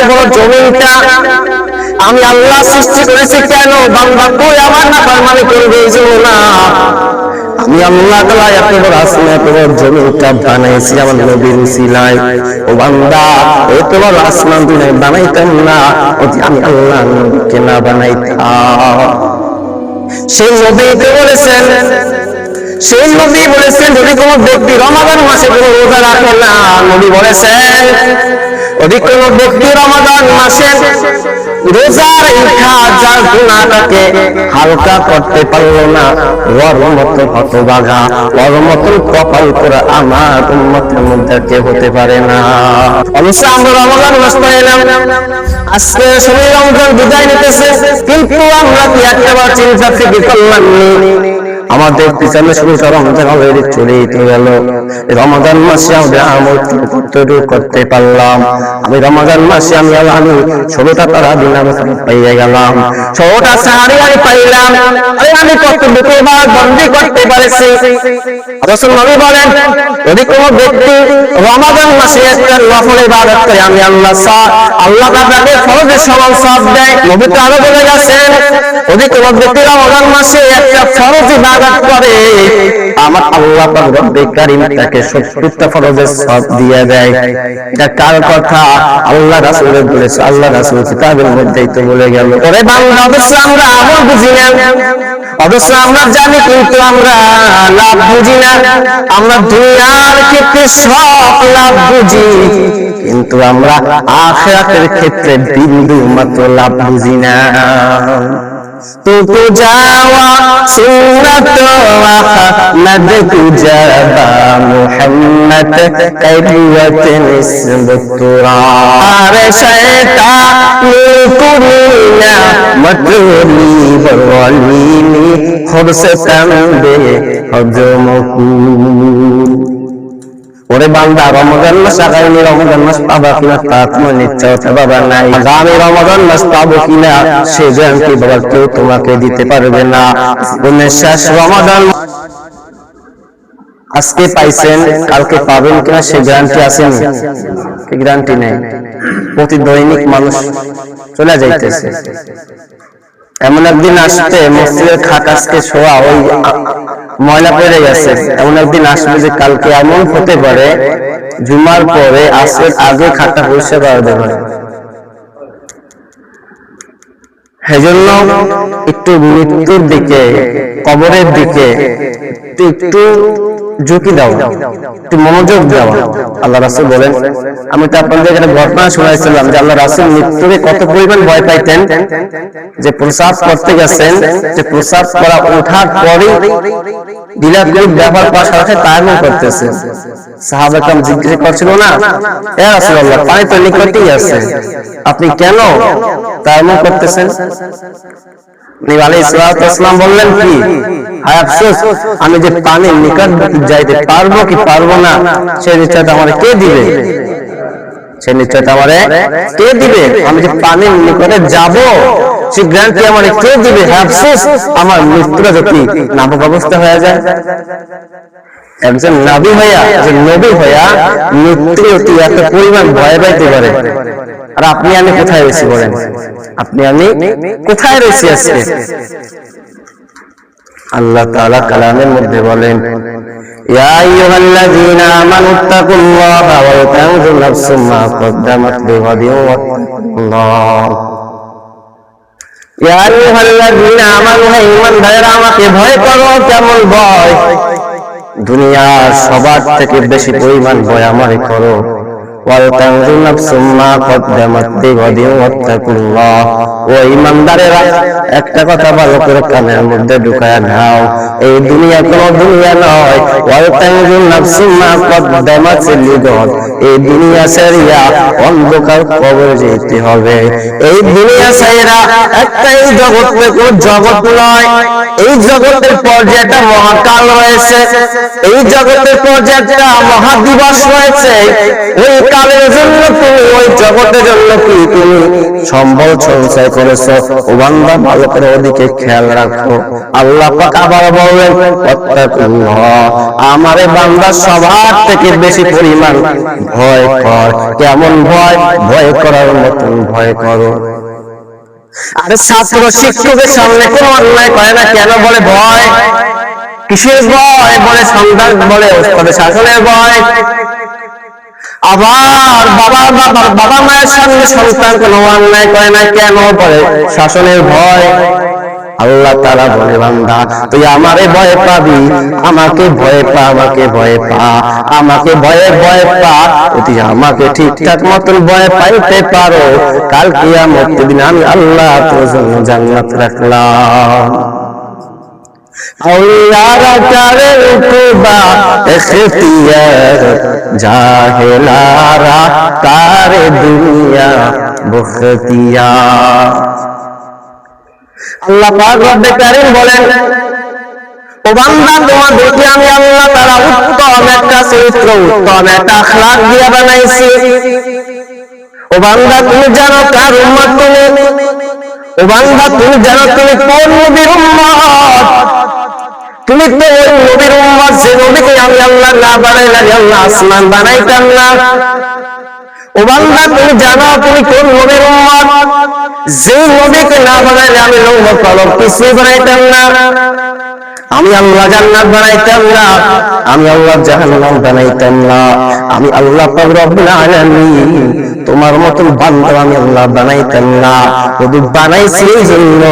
এত বড় জমিনটা আমি আল্লাহ সৃষ্টি করেছি কেন? বান্দা তুই আমার নাফরমানি করবে এই জন্য না। আমি আল্লাহ তাআলা এত বড় আসমান এত বড় জমিনটা বানাইছি আমার নবীর উসিলায়। ও বান্দা এত বড় আসমান তুই বানাইতাম না যদি আমি আল্লাহ নবীকে না বানাইতাম। সেই নবীকে বলেছেন, সেই নবী বলেছেন যদি কোন ব্যক্তি রমাদান মাসে কোনো রোজা রাখে না, নবী বলেছেন যদি কোন ব্যক্তি রমাদান মাসে রোজার ইচ্ছা যার গুনাহটাকে হালকা করতে পারলো না, ওর মতো হতভাগা, ওর মতো কপাল পোড়া আমার উম্মতের মধ্যে কেউ হতে পারে না। অবশ্য আমরা রমাদান মাস পাইলাম, আজকে শরীর রমজান বিদায় নিতেছে, কিন্তু আমরা কি একবার চিন্তা থেকে করলাম আমাদের পিছনে শুরু রমজান অলরেডি চলেই তো গেল। রমাদান মাসে আমরা আমল কতটুকু করতে পারলাম? আমি রমাদান মাসে আমি 16টা তারাবি নামাজ পাইয়ে গেলাম, 16টা সাহারি আমি পাইলাম। আমি কতটুকু ইবাদত বন্দেগি করতে পারছি? রাসূল নবী বলেন যদি কোনো ব্যক্তি রমাদান মাসে একটা নফল ইবাদত করে আমি আল্লাহ তাকে ফরজের সমান সওয়াব দেয়। নবী তো আরো বলে গেছেন যদি কোনো ব্যক্তি রমাদান মাসে একটা ফরজ ইবাদত করে আমার আল্লাহ পাক রব্বুল কারীম তাকে 70টা ফরজের সওয়াব দিয়ে দেয়। এটা কার কথা? আল্লাহ রাসূলের বলেছে, আল্লাহ রাসূল কিতাবের মধ্যেই তো বলে গেল। ওরে বান্দা অবশ্য আমরা আমল বুঝি না, অবশ্য আমরা জানি কিন্তু আমরা লাভ বুঝি না। আমরা দুনিয়ার ক্ষেত্রে সব লাভ বুঝি কিন্তু আমরা আখিরাতের ক্ষেত্রে বিন্দু মাত্র লাভ বুঝি না। تو جاوا سنت احمد تجابا محمد قبوت نسب التراب شيطان كلنا مطلوبي والوليني خرسة بحجمكم। ওরে বান্দা রমজান মাস আগামী রমজান মাস পাবা কিনা তা তোমার নিশ্চয় বাবা নাই। আগামী রমজান মাস পাবো কিনা সে গ্যারান্টি বাবা কেউ তোমাকে দিতে পারবে না। শেষ রমজান আজকে পাইছেন কালকে পাবেন কিনা সে গ্যারান্টি আছে? কি গ্যারান্টি নেই। প্রতি দৈনিক মানুষ চলে যাইতেছে। এমন একদিন আসতে মসজিদের খাট আজকে শোয়া ওই ময়লা পড়ে গেছে, এমন একদিন আসবে যে কালকে এমন হতে পারে জুমার পরে আসর আগে খাটটা পরিষ্কার করা যাবে। সেজন্য একটু মৃত্যুর দিকে, কবরের দিকে একটু ঝুঁকি দাও, একটু মনোযোগ দাও। আল্লাহ রাসূল বলেন, আমি তো আপনাদের এখানে ঘটনা শোনাইছিলাম যে আল্লাহ রাসূল মৃত্যুকে কত পরিমাণ ভয় পাইতেন, যে প্রসাব করতে গেছেন, যে প্রসাব করা ওঠার পরে বিলাগুলো ব্যবহার করার সাথে তায়াম্মুম করতেছে। সাহাবা کرام জিজ্ঞেস করছিল না, ইয়া রাসূলুল্লাহ পানি তো নিকটেই আছে, আপনি কেন তায়াম্মুম করতেছেন? নবী আলাইহিস সালাম বললেন কি, হায় আফসোস আমি যে পানির নিকট যাইতে পারবো কি পারবো না সে নিশ্চয়তা আমারে কে দিবে, সে নিশ্চয়তা আমারে কে দিবে? আমি যে পানির নিকটে যাব সে গ্যারান্টি আমারে কে দিবে? হায় আফসোস আমার মৃত্যুটা যদি নাবালক অবস্থা হয়ে যায়। একজন নবী হইয়া, একজন নবী হইয়া মৃত্যুর অতি এত পরিমাণ ভয় পাইতে পারে, আর আপনি আমি কোথায় রয়েছি বলেন? আপনি আমি কোথায় রয়েছি আজকে? আল্লাহ তাআলা কালামের মধ্যে বলেন, ইয়া আইয়ুহাল্লাযীনা আমানুত্তাকুল্লাহা ওয়া তানজুর নাফসুম মা কদ্দামাত লিগাদিন ওয়াত্তাকুল্লাহ। ইয়া আইয়ুহাল্লাযীনা আমানু, হে ঈমানদারেরা আমাকে ভয় করো। কেমন ভয়? দুনিয়ার সবার থেকে বেশি পরিমাণ ভয় আমারে করো। ওয়াল তানজুর নাফসুম মা কদ্দামাত লিগাদিন ওয়াত্তাকুল্লাহ। ও ঈমানদারেরা একটা কথা ভালো করে কানের মধ্যে ঢুকায়া নাও, এই দুনিয়া কোনো দুনিয়া নয়। ওয়াল তানজুর নাফসুম মা কদ্দামাত লিগাদ, এই দুনিয়া ছাড়িয়া অন্ধকার কবরে যেতে হবে। এই দুনিয়া ছাড়া একটা এই জগৎ থেকে জগৎ নয়, এই জগতের পর্যায়টা মহাকাল রয়েছে, এই জগতের পর্যায়টা মহাদিবস রয়েছে। ওই কালের জন্য তুমি, ওই জগতের জন্য কি তুমি সম্বল সঞ্চয় করেছো? ও বান্দা ভালো করে ওদিকে খেয়াল রাখো। আল্লাহ পাক আবার বললেন ওয়াত্তাকুল্লাহ, আমারে বান্দা সবার থেকে বেশি পরিমাণ ভয় কর। কেমন ভয়? ভয় করার মতন ভয় করো। আরে ছাত্র শিক্ষকের সামনে কোন অন্যায় করে না, কেন বলে ভয়? কিসের ভয়? বলে সন্তান, বলে ওস্তাদের শাসনের ভয়। আবার বাবা মায়ের সামনে সন্তান কোনো অন্যায় করে না, কেন? বলে শাসনের ভয়। আল্লাহ তাআলা বলে বান্দা তুই আমারে ভয় পাবি, আমাকে ভয় পা, আমাকে ভয় পা, আমাকে ভয়ে ভয় পা। তুই আমাকে ঠিকঠাক মতন ভয় পাইতে পারো, কাল কিয়ামতের দিন আমি আল্লাহ তোর জন্য জান্নাত রাখলাম। আউলিয়ারা করে উকুবা ইখতিয়ার, জাহেলারা করে দুনিয়া বখতিয়ার। আল্লাহ পাক রব্বে কারীম বলেন, ও বান্দা তোমাদেরকে আমি আল্লাহ তাআলা উত্তম একটা চরিত্র, উত্তম একটা আখলাক দিয়ে বানাইছি। ও বান্দা তুমি জানো কার উম্মত তুমি? ও বান্দা তুমি জানো তুমি কোন নবীর উম্মত? তুমি তো ওই নবীর উম্মত যে নবীকে আমি আল্লাহ না বানাইলে আল্লাহ আসমান বানাইতাম না। ও বান্দা তুমি জানো তুমি কোন নবীর উম্মত? যে নবীকে না বানাইলে আমি লৌহ কলম কিছুই বানাইতাম না, আমি আল্লাহ জান্নাত বানাইতাম না, আমি আল্লাহ জাহান্নাম বানাইতাম না, আমি আল্লাহ পাক রব্বুল আলামিন তোমার মতন বান্দা আমি আল্লাহ বানাইতাম না। শুধু বানাইছি এই জন্য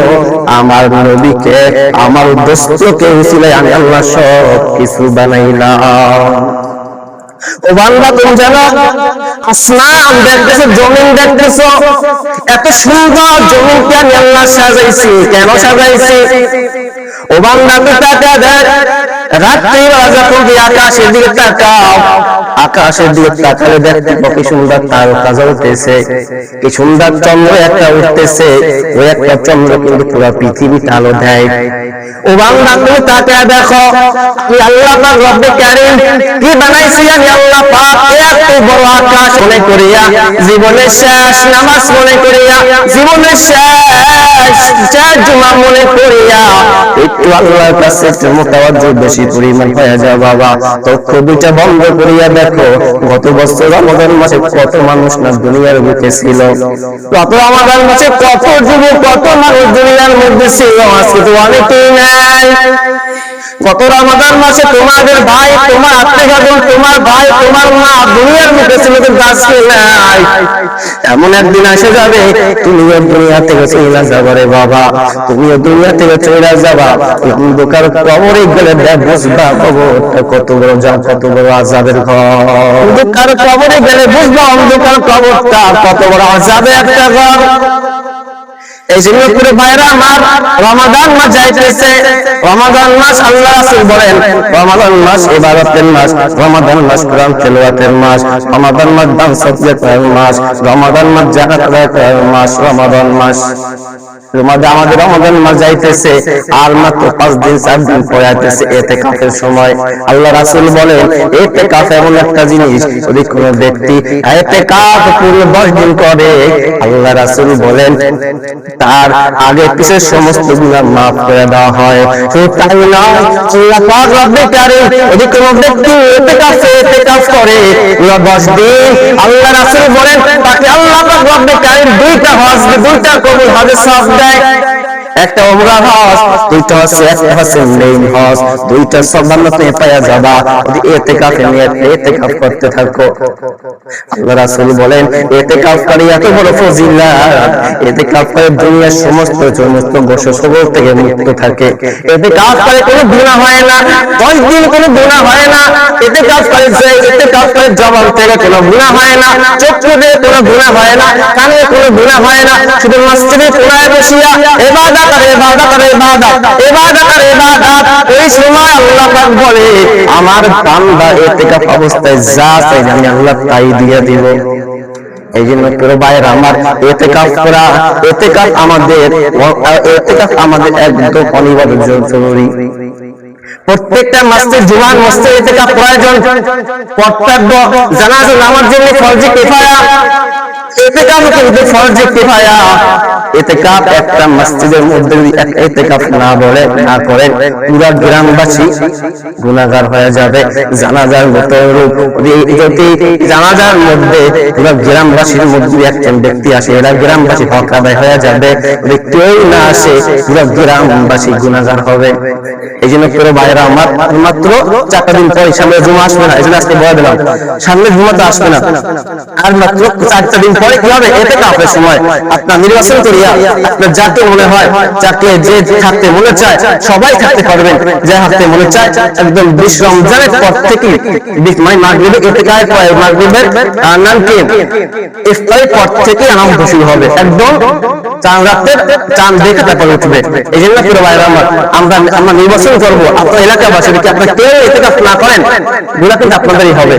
আমার নবীকে, আমার দোস্তকে উসিলায় আমি আল্লাহ সব কিছু বানাইলাম। ও বান্দা তুমি জানো আসমান দেখতেছো, জমিন দেখতেছো, এত সুন্দর জমিনকে আমি আল্লাহ সাজাইছি। কেন সাজাইছি? ও বান্দা তুমি তাকাও, দেখ রাত্রিবেলা যখন তুই আকাশের দিকে তাকাও, আকাশের দিকে তাকালে দেখতে কি সুন্দর তারকা জ্বলতেছে, কি সুন্দর চন্দ্র একটা উঠতেছে। ওই একটা চন্দ্র কিন্তু পুরো পৃথিবীতে আলো দেয়। ও বান্দা তুমি তাকাও দেখো আমি আল্লাহ পাক রব্বে কারীম কি বানাইছি। আমি আল্লাহ পাক এত বড় আকাশ মনে করিয়া, জীবনের শেষ নামাজ মনে করিয়া, জীবনের শেষ জুমা মনে করিয়া একটু আল্লাহর কাছে একটু মুতাওয়াজ্জু বেশি পরিমাণ হয়ে যাও বাবা। চক্ষু দুইটা বন্ধ করিয়া দেখো গত বছর রমজান মাসে কত মানুষ না দুনিয়ার বুকে ছিল, কত রমজান মাসে কত যুবক কত মানুষ দুনিয়ার মধ্যে ছিল, আজকে তো অনেকেই নাই। কত রমজান মাসে তোমাদের ভাই, তোমার আত্মীয়স্বজন, তোমার ভাই, তোমার মা দুনিয়ার মুখে ছিল, কিন্তু আজকে নাই। এমন একদিন আসে যাবে তুমিও দুনিয়া থেকে চলে যাবে রে বাবা, তুমিও দুনিয়া থেকে চলে যাবা। অন্ধকার কবরে গেলে বুঝবা কবরটা কত বড়, কত বড় আযাবের ঘর। অন্ধকার কবরে গেলে বুঝবা অন্ধকার কবরটা কত বড় আযাবের একটা ঘর। এই জন্য করে ভাইরা আমার রমাদান মাস যাইতেছে, রমাদান মাস আল্লাহ রাসূল বলেন রমাদান মাস ইবাদতের মাস, রমাদান মাস কোরআন তেলাওয়াতের মাস, রমাদান মাস দান সদকার মাস, রমাদান মাস যাকাত আদায়ের মাস, রমাদান মাস আমাদের রমাদান মাস যাইতেছে আর মাত্র 5 দিন 4 দিন পরে আসতেছে ইতিকাফের সময়। আল্লাহ রাসূল বলেন ইতিকাফ এমন একটা জিনিস, যদি কোনো ব্যক্তি ইতিকাফ পুরো 10 দিন করে আল্লাহ রাসূল বলেন তার আগে পিছের সমস্ত গুনাহ মাফ করে দেওয়া হয়। শুধু তাই নয়, আল্লাহ পাক রব্বে কারীম যদি কোনো ব্যক্তি ইতিকাফ করে পুরো 10 দিন, আল্লাহ রাসূল বলেন তাকে আল্লাহ পাক রব্বে কারীম 2টা হজ, 2টা কবুল হজের সওয়াব দেয়। একটা উমরা হজ, 2টা হচ্ছে একটা হচ্ছে মেইন হজ, 2টা সওয়াব তুমি পেয়ে যাবা যদি ইতিকাফে নিয়ত ইতিকাফ করতে থাকো। আল্লাহ রাসূল বলেন ইতিকাফ করি এত বড় ফজিলত, ইতিকাফ করে দুনিয়ার সমস্ত দোষ থেকে মুক্ত থাকে। ইতিকাফ করে কোনো গুনাহ হয় না, 10 দিন কোনো গুনাহ হয় না। ইতিকাফ করে জবান থেকে কোনো গুনাহ হয় না, চক্ষু দিয়ে কোনো গুনাহ হয় না, কানে কোনো গুনাহ হয় না। শুধু মসজিদে কোনায় বসিয়া ইবাদত করে, ওই সময় আল্লাহ পাক বলে আমার বান্দা ইতিকাফ অবস্থায় যা চাই আমি আল্লাহ তাই দিয়ে দিব। এই জন্য প্রিয় ভাইরা আমার ইতিকাফ করা, ইতিকাফ আমাদের একদম অনিবার্য জরুরি। প্রত্যেকটা মসজিদ জুমার মসজিদে ইতিকাফ প্রয়োজন, কর্তব্য। জানাজা নামাজ জন্য ফরজে কিফায়া, ইতিকাফ কিন্তু ফরজ কিফায়া। ইতিকাফ একটা মসজিদের মধ্যে যদি ইতিকাফ না বলে না করেন, পুরো গ্রামবাসী গুনাহগার হয়ে যাবে। জানাজার মতো যদি জানাজার মধ্যে পুরো গ্রামবাসীর মধ্যে একজন ব্যক্তি আসে, এরা গ্রামবাসী হক আদায় হয়ে যাবে। যদি কেউ না আসে, পুরো গ্রামবাসী গুনাহগার হবে। এই জন্য পুরো ভাইরা আমার, মাত্র 4টা দিন পরে সামনে জুমা আসবে না, এই জন্য আজকে বলে দিলাম সামনে জুমা তো আসবে না, আর মাত্র 4টা দিন পরে কি হবে, ইতিকাফের সময় আপনার নির্বাচন করিয়া আপনার যাকে মনে হয়, যাকে যে থাকতে মনে চায় সবাই থাকতে পারবেন। যে থাকতে মনে চায় একদম 20 রমজানের পর থেকে মাগরিবে ইতিকাফের পরে মাগরিবের নামকে ইফতারের পর থেকে আরম্ভ শুরু হবে, একদম চাঁদ রাতের চাঁদ দেখে তারপর উঠবে। এই জন্য পুরো ভাইরা আমার, আমরা নির্বাচন করবো আপনার এলাকাবাসী, আপনার কেউ ইতিকাফ না করেন, গুনাহ কিন্তু আপনাদেরই হবে।